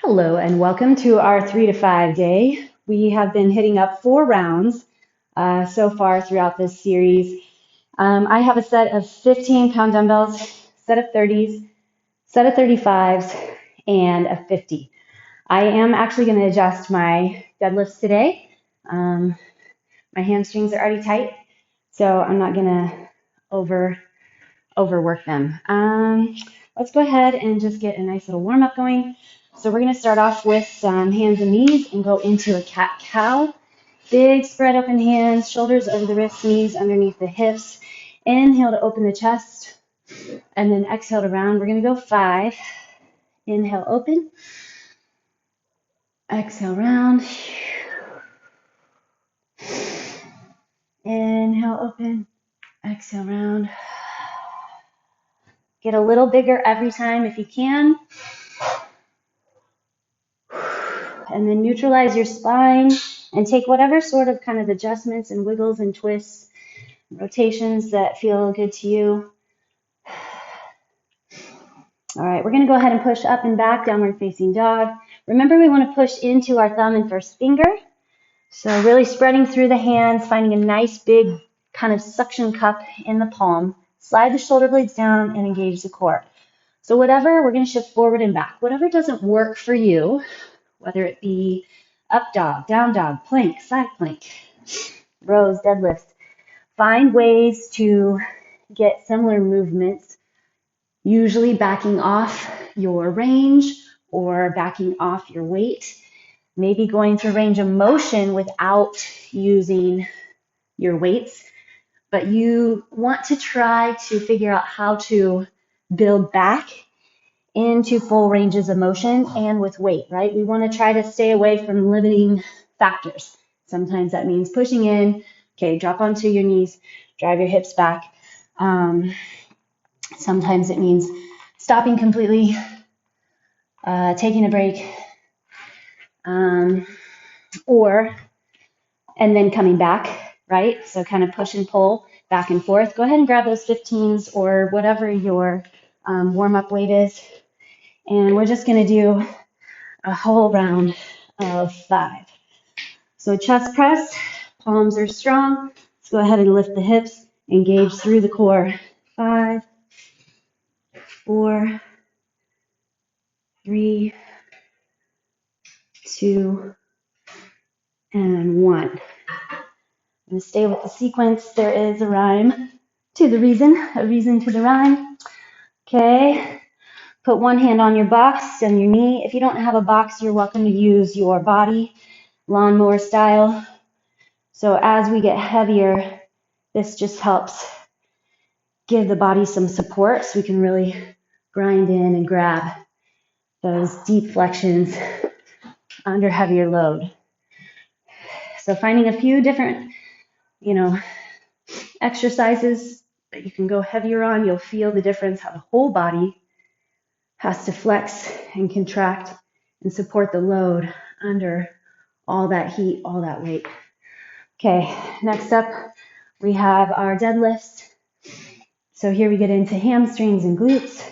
Hello and welcome to our 3 to 5 day. We have been hitting up 4 rounds so far throughout this series. I have a set of 15-pound dumbbells, set of 30s, set of 35s, and a 50. I am actually going to adjust my deadlifts today. My hamstrings are already tight, so I'm not going to overwork them. Let's go ahead and just get a nice little warm-up going. So we're going to start off with some hands and knees and go into a cat-cow. Big spread open hands, shoulders over the wrists, knees underneath the hips. Inhale to open the chest, and then exhale to round. We're going to go 5. Inhale, open. Exhale, round. Inhale, open. Exhale, round. Get a little bigger every time if you can. And then neutralize your spine and take whatever sort of kind of adjustments and wiggles and twists, rotations that feel good to you. All right, we're going to go ahead and push up and back, downward facing dog. Remember, we want to push into our thumb and first finger. So really spreading through the hands, finding a nice big kind of suction cup in the palm. Slide the shoulder blades down and engage the core. So whatever, we're going to shift forward and back. Whatever doesn't work for you, whether it be up dog, down dog, plank, side plank, rows, deadlifts. Find ways to get similar movements, usually backing off your range or backing off your weight, maybe going through range of motion without using your weights, but you want to try to figure out how to build back into full ranges of motion and with weight, right? We want to try to stay away from limiting factors. Sometimes that means pushing in, okay, drop onto your knees, drive your hips back. Sometimes it means stopping completely, taking a break, and then coming back, right? So kind of push and pull back and forth. Go ahead and grab those 15s or whatever your warm-up weight is. And we're just going to do a whole round of 5. So chest press, palms are strong. Let's go ahead and lift the hips, engage through the core. 5, 4, 3, 2, and 1. I'm going to stay with the sequence. There is a rhyme to the reason, a reason to the rhyme. Okay. Put one hand on your box and your knee. If you don't have a box, you're welcome to use your body, lawnmower style. So as we get heavier, this just helps give the body some support so we can really grind in and grab those deep flexions under heavier load. So finding a few different, exercises that you can go heavier on, you'll feel the difference how the whole body has to flex and contract and support the load under all that heat, all that weight. Okay, next up we have our deadlifts. So here we get into hamstrings and glutes.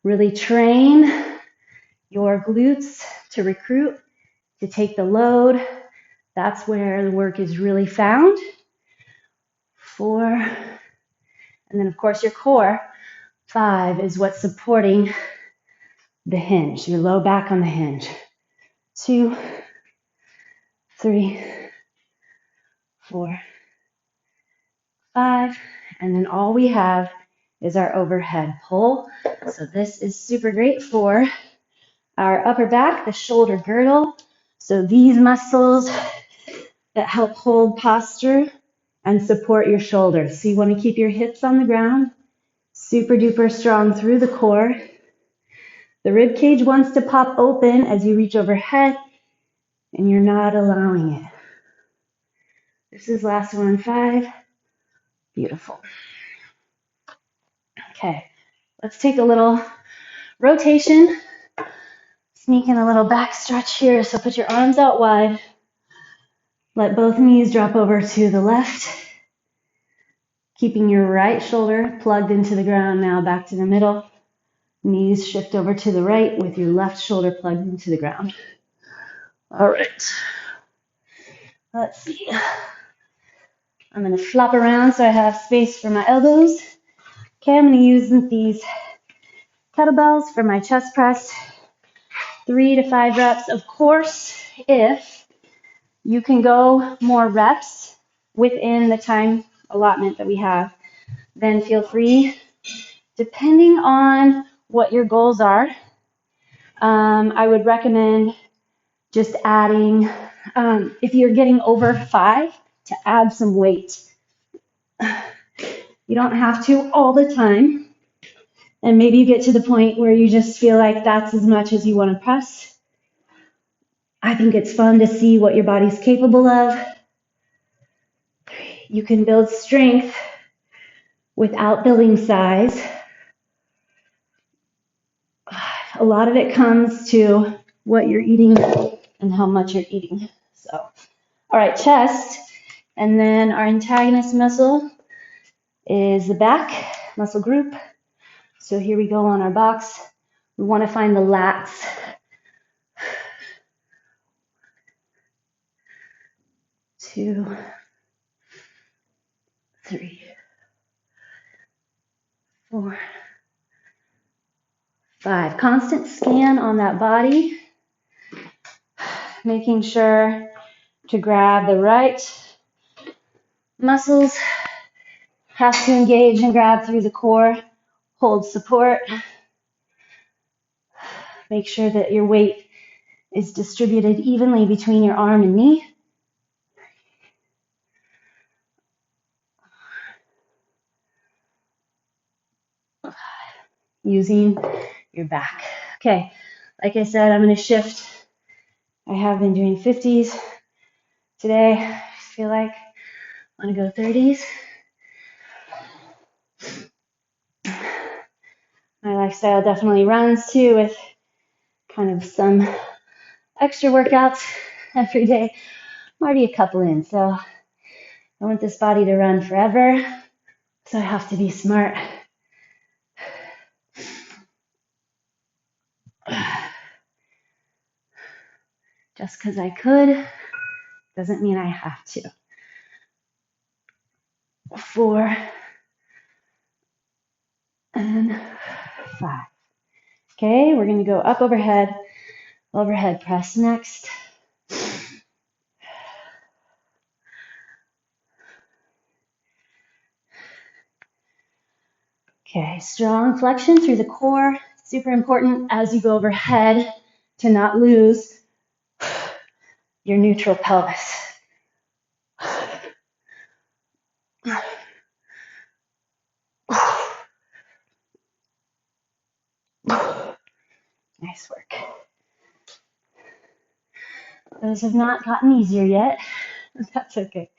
Really train your glutes to recruit, to take the load. That's where the work is really found. 4, and then of course your core. 5 is what's supporting the hinge, your low back on the hinge. 2, 3, 4, 5, and then all we have is our overhead pull. So this is super great for our upper back, the shoulder girdle. So these muscles that help hold posture and support your shoulders. So you want to keep your hips on the ground, super duper strong through the core. The rib cage wants to pop open as you reach overhead, and you're not allowing it. This is last one, 5. Beautiful. Okay, let's take a little rotation. Sneak in a little back stretch here. So put your arms out wide. Let both knees drop over to the left. Keeping your right shoulder plugged into the ground now, back to the middle. Knees shift over to the right with your left shoulder plugged into the ground. All right. Let's see. I'm going to flop around so I have space for my elbows. Okay, I'm going to use these kettlebells for my chest press. 3 to 5 reps. Of course, if you can go more reps within the time allotment that we have, then feel free. Depending on what your goals are, I would recommend just adding, if you're getting over 5, to add some weight. You don't have to all the time. And maybe you get to the point where you just feel like that's as much as you want to press. I think it's fun to see what your body's capable of. You can build strength without building size. A lot of it comes to what you're eating and how much you're eating. So, all right, chest. And then our antagonist muscle is the back muscle group. So here we go on our box. We want to find the lats. 2, 3, 4, 5. Constant scan on that body, making sure to grab the right muscles. Have to engage and grab through the core. Hold support. Make sure that your weight is distributed evenly between your arm and knee. Using your back. Okay, like I said, I'm going to shift. I have been doing 50s. Today, I feel like I want to go 30s. My lifestyle definitely runs too with kind of some extra workouts every day. I'm already a couple in, so I want this body to run forever, so I have to be smart. Just because I could doesn't mean I have to. 4 and 5. Okay, we're going to go up overhead press next. Okay, strong flexion through the core. Super important as you go overhead to not lose your neutral pelvis. Nice work. Those have not gotten easier yet. That's okay.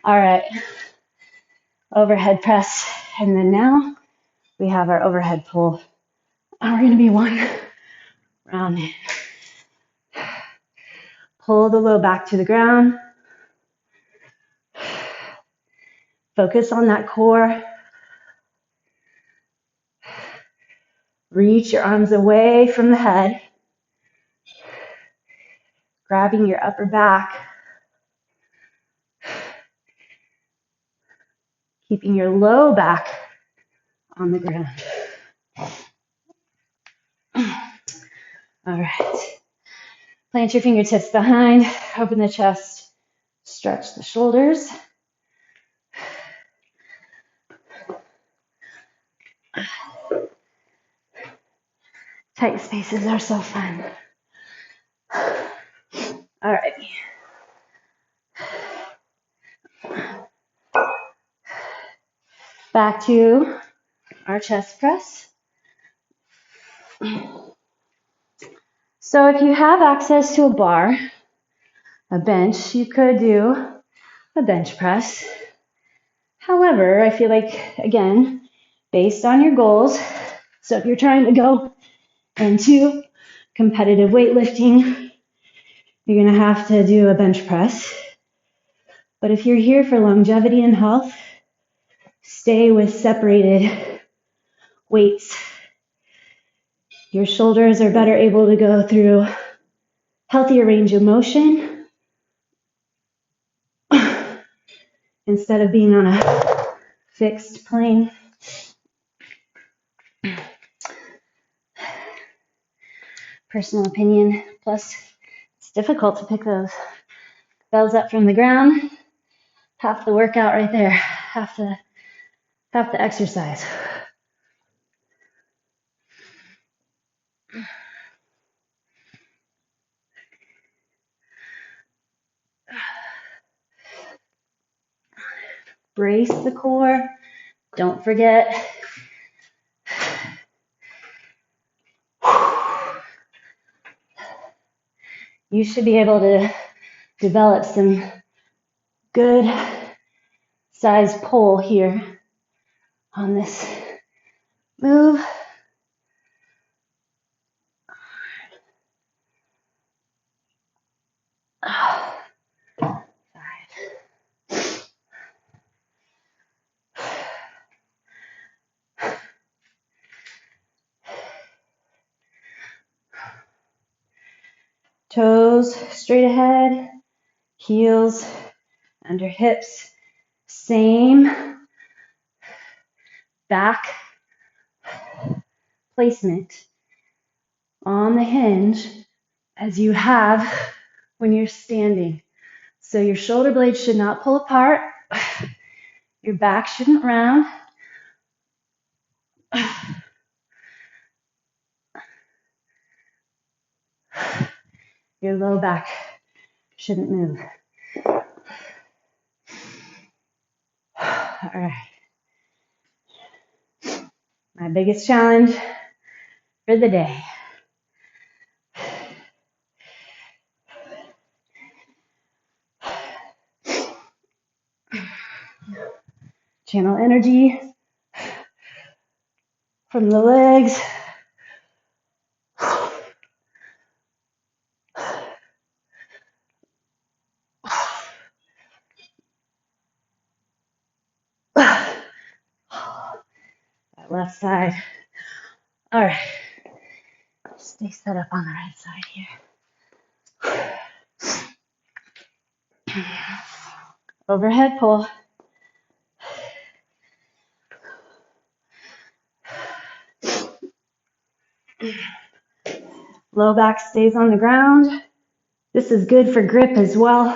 All right. Overhead press. And then now we have our overhead pull. And we're going to be one round in. Pull the low back to the ground. Focus on that core. Reach your arms away from the head. Grabbing your upper back. Keeping your low back on the ground. All right. Plant your fingertips behind. Open the chest. Stretch the shoulders. Tight spaces are so fun. All right. Back to our chest press. So if you have access to a bar, a bench, you could do a bench press. However, I feel like, again, based on your goals, so if you're trying to go into competitive weightlifting, you're going to have to do a bench press. But if you're here for longevity and health, stay with separated weights. Your shoulders are better able to go through healthier range of motion instead of being on a fixed plane. Personal opinion. Plus, it's difficult to pick those bells up from the ground. Half the workout right there. Half the exercise. Brace the core. Don't forget. You should be able to develop some good size pull here on this move. Toes straight ahead, heels under hips, same back placement on the hinge as you have when you're standing. So your shoulder blades should not pull apart, your back shouldn't round. Your low back shouldn't move. All right. My biggest challenge for the day. Channel energy from the legs. That left side. All right. Stay set up on the right side here. Overhead pull. Low back stays on the ground. This is good for grip as well.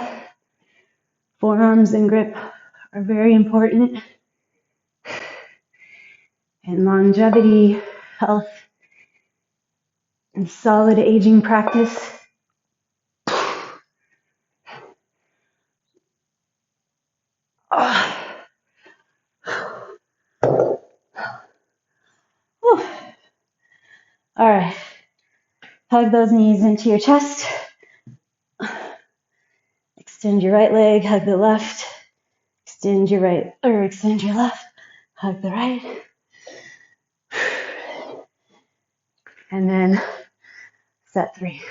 Forearms and grip are very important. And longevity, health, and solid aging practice. All right. Hug those knees into your chest. Extend your right leg, hug the left. Extend your right, or extend your left, hug the right. And then set 3.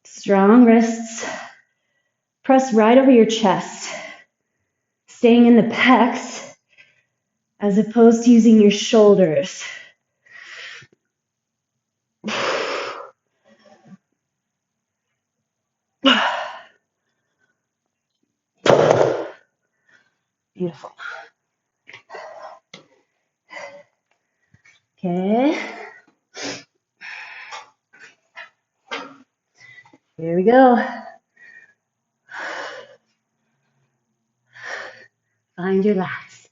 Strong wrists. Press right over your chest, staying in the pecs as opposed to using your shoulders. Beautiful. Okay. Here we go. Find your lats.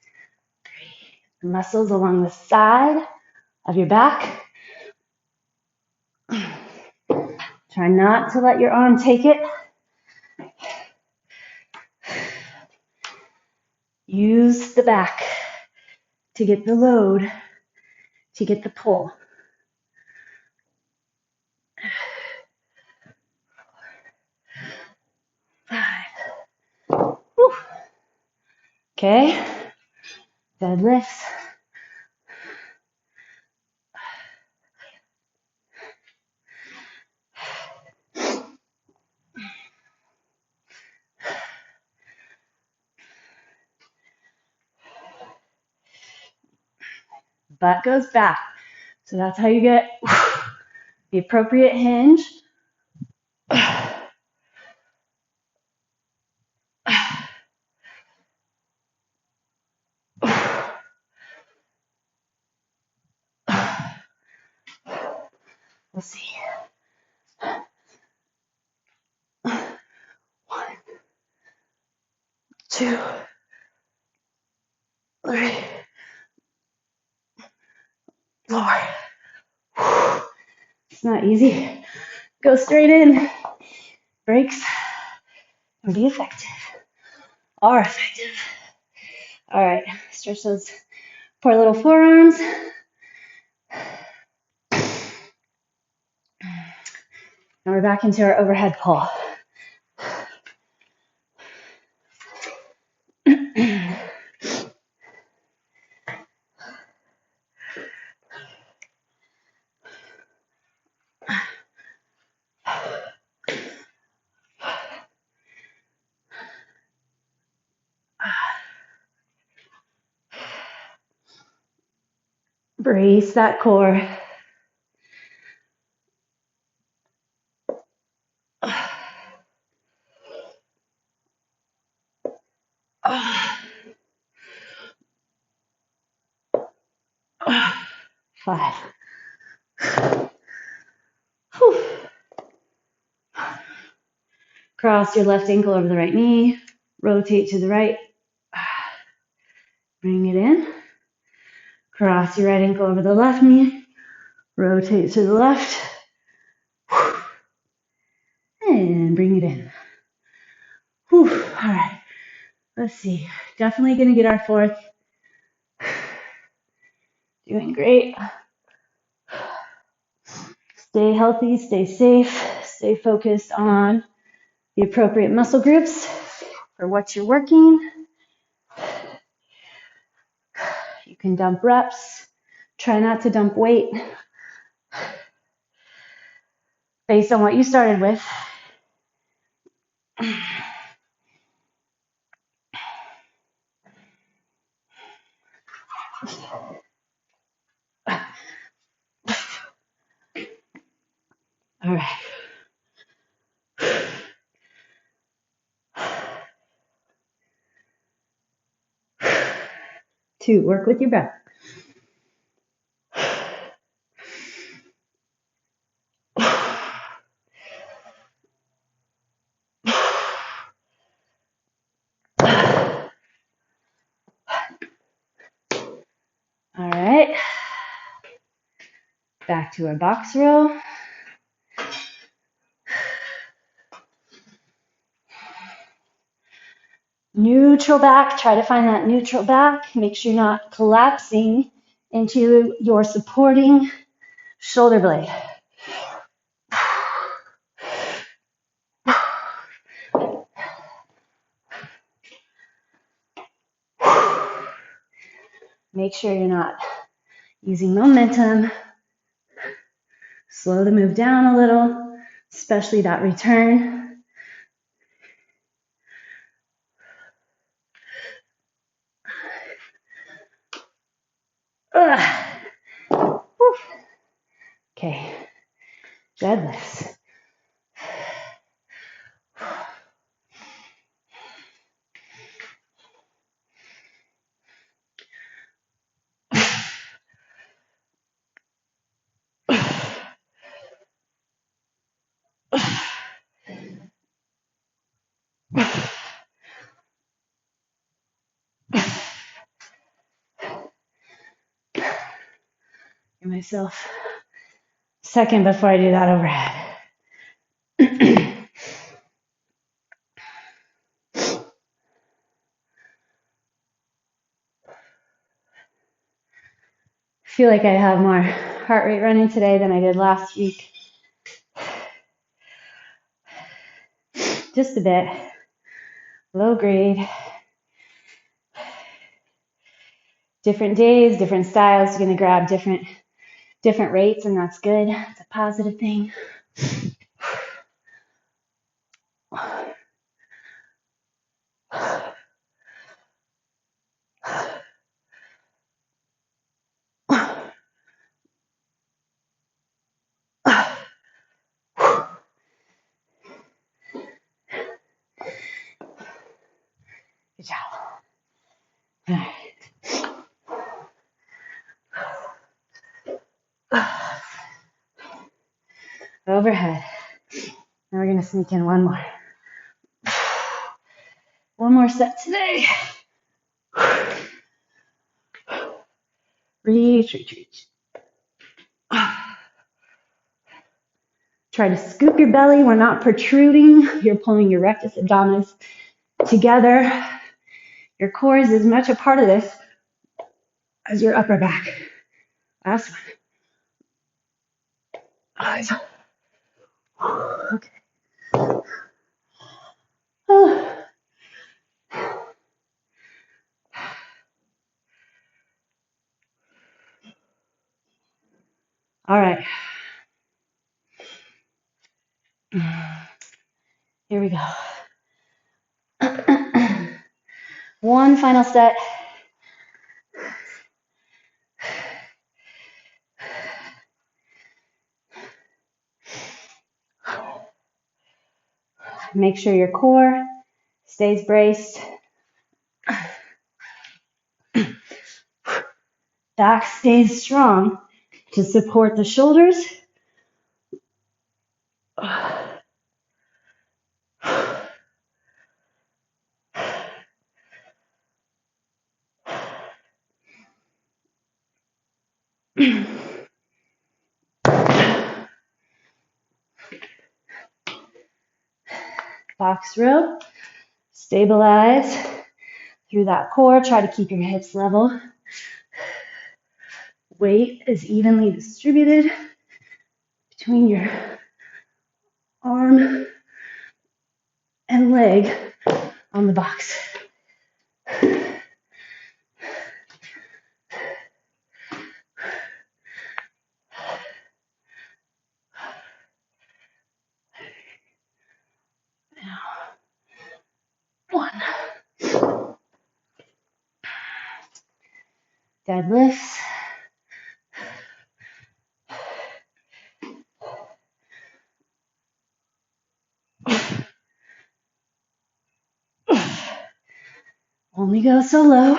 The muscles along the side of your back. Try not to let your arm take it. Use the back to get the load, to get the pull. Okay, deadlifts. Butt goes back. So that's how you get the appropriate hinge. Let's see. 1, 2, 3, 4. It's not easy. Go straight in. Breaks and be effective. Are effective. All right, stretch those poor little forearms. Now we're back into our overhead pull. Brace that core. Five. Whew. Cross your left ankle over the right knee. Rotate to the right. Bring it in. Cross your right ankle over the left knee. Rotate to the left. And bring it in. Whew. All right. Let's see. Definitely going to get our fourth. Doing great. Stay healthy, stay safe, stay focused on the appropriate muscle groups for what you're working. You can dump reps. Try not to dump weight based on what you started with. All right. 2, work with your breath. All right. Back to our box row. Neutral back. Try to find that neutral back. Make sure you're not collapsing into your supporting shoulder blade. Make sure you're not using momentum. Slow the move down a little, especially that return. Okay, deadlifts. Give myself a second before I do that overhead. I feel like I have more heart rate running today than I did last week. Just a bit. Low grade. Different days, different styles, you're going to grab different rates, and that's good. It's a positive thing. Good job. All right. Overhead. Now we're going to sneak in one more. One more set today. Reach, reach, reach. Try to scoop your belly. We're not protruding. You're pulling your rectus abdominis together. Your core is as much a part of this as your upper back. Last one. Okay. All right. Here we go. One final set. Make sure your core stays braced. Back stays strong to support the shoulders. Box row. Stabilize through that core. Try to keep your hips level. Weight is evenly distributed between your arm and leg on the box. One. Deadlifts. Only go so low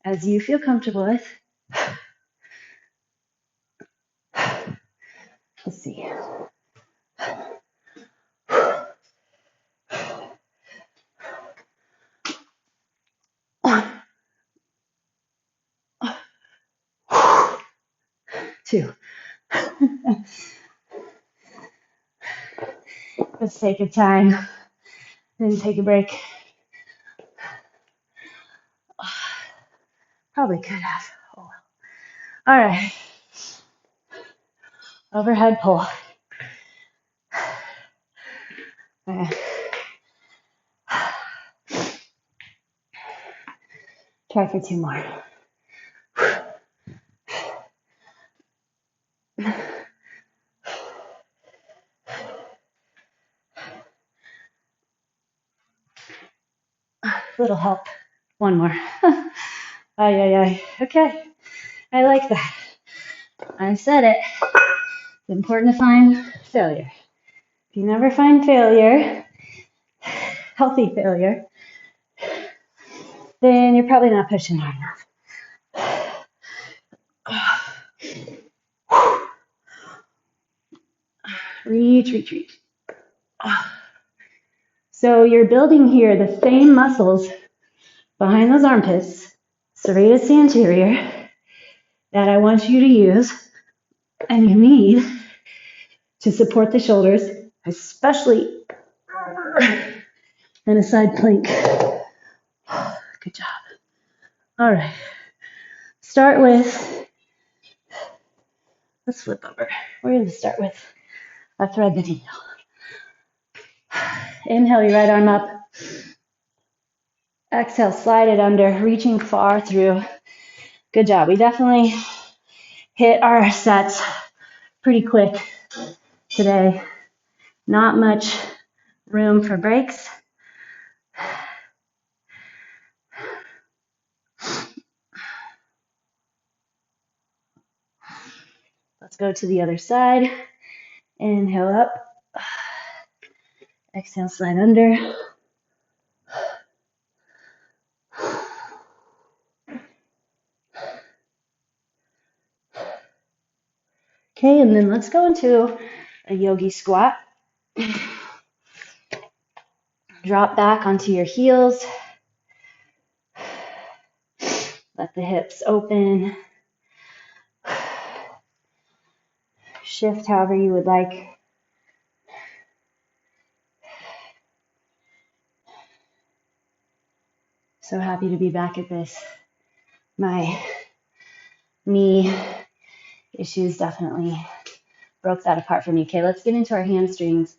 as you feel comfortable with. Let's see. One. Two. Let's take a time, then take a break. Probably could have. Oh well. All right. Overhead pull. Okay. Try for two more. Little help. One more. Ay, ay, ay. Okay. I like that. I said it. It's important to find failure. If you never find failure, healthy failure, then you're probably not pushing hard enough. Reach, reach, reach. So you're building here the same muscles behind those armpits, serratus anterior, that I want you to use and you need to support the shoulders, especially in a side plank. Good job. All right. Start with, let's flip over. We're going to start with a thread the needle. Inhale your right arm up. Exhale, slide it under, reaching far through Good job. We definitely hit our sets pretty quick today. Not much room for breaks. Let's go to the other side. Inhale up. Exhale, slide under. Okay, and then let's go into a yogi squat. Drop back onto your heels. Let the hips open. Shift however you would like. So happy to be back at this. My knee issues definitely broke that apart for me. Okay, let's get into our hamstrings.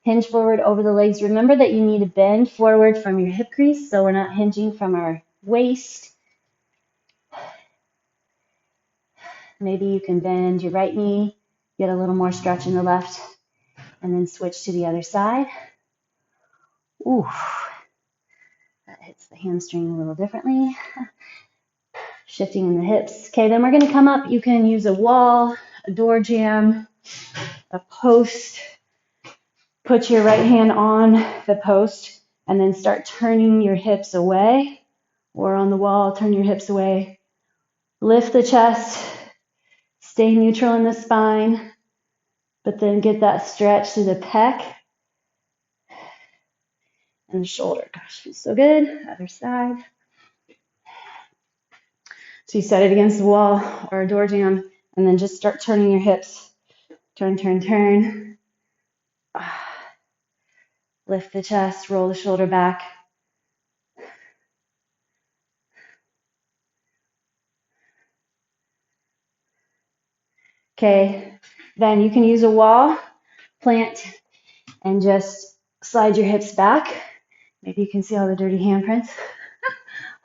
Hinge forward over the legs. Remember that you need to bend forward from your hip crease so we're not hinging from our waist. Maybe you can bend your right knee, get a little more stretch in the left, and then switch to the other side. Ooh, that hits the hamstring a little differently. Shifting in the hips. Okay, then we're going to come up. You can use a wall, a door jamb, a post. Put your right hand on the post and then start turning your hips away, or on the wall, turn your hips away. Lift the chest, stay neutral in the spine, but then get that stretch to the pec and the shoulder. Gosh, feels so good. Other side. So you set it against the wall or a door jamb, and then just start turning your hips. Turn, turn, turn. Lift the chest, roll the shoulder back. Okay, then you can use a wall, plant, and just slide your hips back. Maybe you can see all the dirty handprints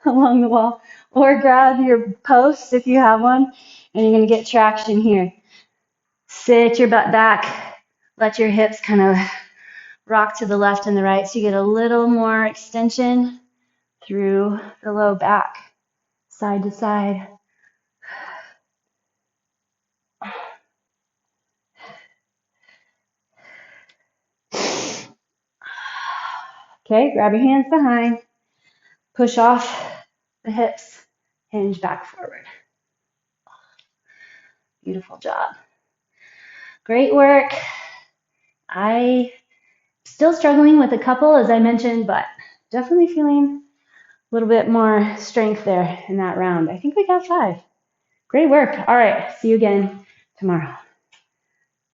along the wall. Or grab your post if you have one, and you're going to get traction here. Sit your butt back. Let your hips kind of rock to the left and the right so you get a little more extension through the low back, side to side. Okay, grab your hands behind. Push off the hips. Hinge back forward. Beautiful job. Great work. I still struggling with a couple, as I mentioned, but definitely feeling a little bit more strength there in that round. I think we got 5. Great work. All right. See you again tomorrow.